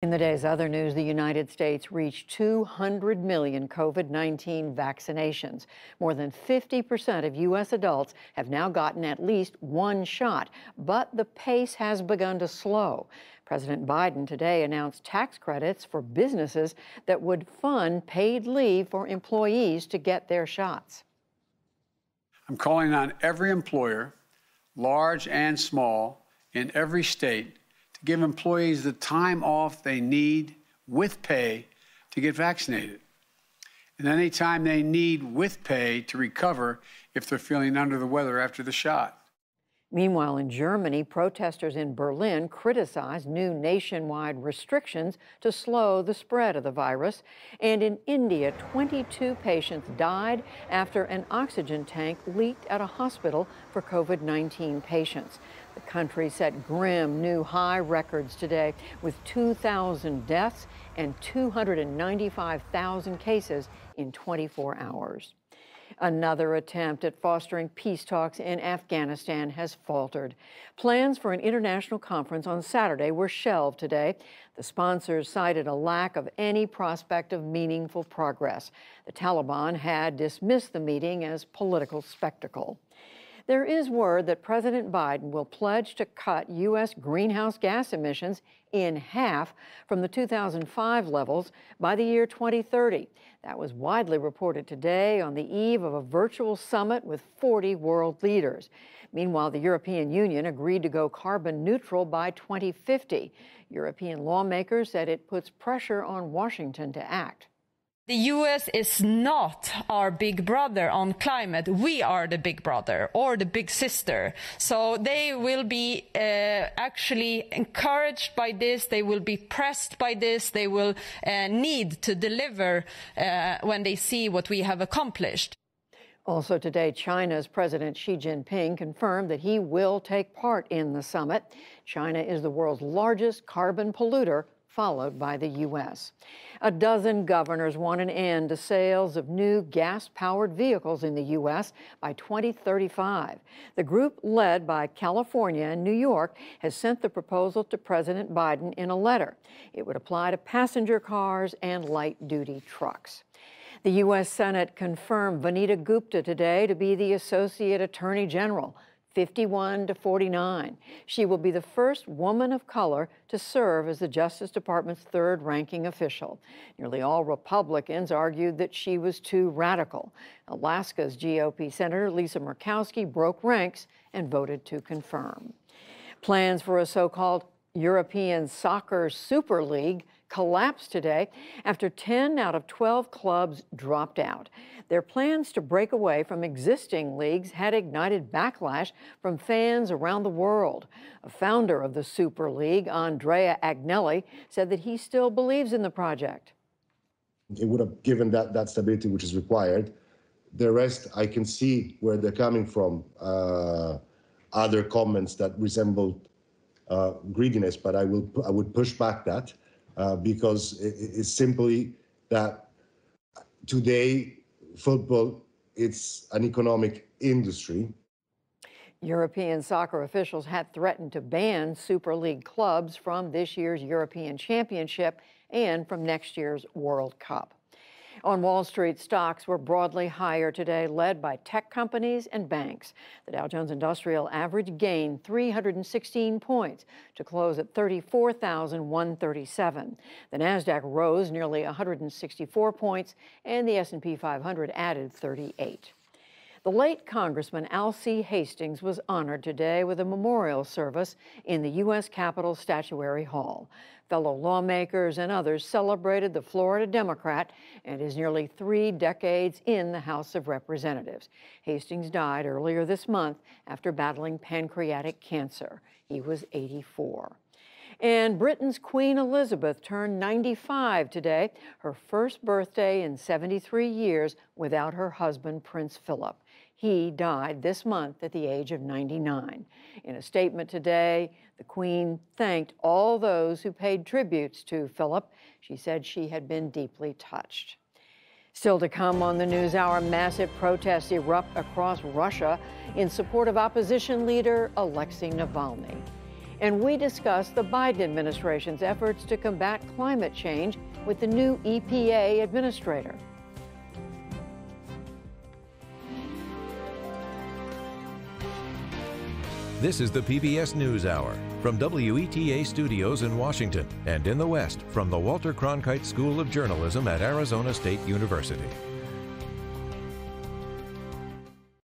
In the day's other news, the United States reached 200 million COVID-19 vaccinations. More than 50% of U.S. adults have now gotten at least one shot, but the pace has begun to slow. President Biden today announced tax credits for businesses that would fund paid leave for employees to get their shots. I'm calling on every employer, large and small, in every state, to give employees the time off they need with pay to get vaccinated, and any time they need with pay to recover if they're feeling under the weather after the shot. Meanwhile, in Germany, protesters in Berlin criticized new nationwide restrictions to slow the spread of the virus. And in India, 22 patients died after an oxygen tank leaked at a hospital for COVID-19 patients. The country set grim new high records today with 2,000 deaths and 295,000 cases in 24 hours. Another attempt at fostering peace talks in Afghanistan has faltered. Plans for an international conference on Saturday were shelved today. The sponsors cited a lack of any prospect of meaningful progress. The Taliban had dismissed the meeting as political spectacle. There is word that President Biden will pledge to cut U.S. greenhouse gas emissions in half from the 2005 levels by the year 2030. That was widely reported today on the eve of a virtual summit with 40 world leaders. Meanwhile, the European Union agreed to go carbon neutral by 2050. European lawmakers said it puts pressure on Washington to act. The U.S. is not our big brother on climate. We are the big brother or the big sister. So they will be actually encouraged by this. They will be pressed by this. They will need to deliver when they see what we have accomplished. Also today, China's President Xi Jinping confirmed that he will take part in the summit. China is the world's largest carbon polluter, followed by the U.S. A dozen governors want an end to sales of new gas-powered vehicles in the U.S. by 2035. The group, led by California and New York, has sent the proposal to President Biden in a letter. It would apply to passenger cars and light-duty trucks. The U.S. Senate confirmed Vanita Gupta today to be the Associate Attorney General, 51-49. She will be the first woman of color to serve as the Justice Department's third-ranking official. Nearly all Republicans argued that she was too radical. Alaska's GOP Senator Lisa Murkowski broke ranks and voted to confirm. Plans for a so-called European Soccer Super League collapsed today after 10 out of 12 clubs dropped out. Their plans to break away from existing leagues had ignited backlash from fans around the world. A founder of the Super League, Andrea Agnelli, said that he still believes in the project. It would have given that stability which is required. The rest, I can see where they're coming from. Other comments that resemble greediness, but I would push back that. Because it's simply that today, football, it's an economic industry. European soccer officials had threatened to ban Super League clubs from this year's European Championship and from next year's World Cup. On Wall Street, stocks were broadly higher today, led by tech companies and banks. The Dow Jones Industrial Average gained 316 points to close at 34,137. The Nasdaq rose nearly 164 points, and the S&P 500 added 38. The late Congressman Alcee Hastings was honored today with a memorial service in the U.S. Capitol Statuary Hall. Fellow lawmakers and others celebrated the Florida Democrat and his nearly 3 decades in the House of Representatives. Hastings died earlier this month after battling pancreatic cancer. He was 84. And Britain's Queen Elizabeth turned 95 today, her first birthday in 73 years without her husband, Prince Philip. He died this month at the age of 99. In a statement today, the Queen thanked all those who paid tributes to Philip. She said she had been deeply touched. Still to come on the NewsHour, massive protests erupt across Russia in support of opposition leader Alexei Navalny. And we discuss the Biden administration's efforts to combat climate change with the new EPA administrator. This is the PBS NewsHour from WETA Studios in Washington and in the West from the Walter Cronkite School of Journalism at Arizona State University.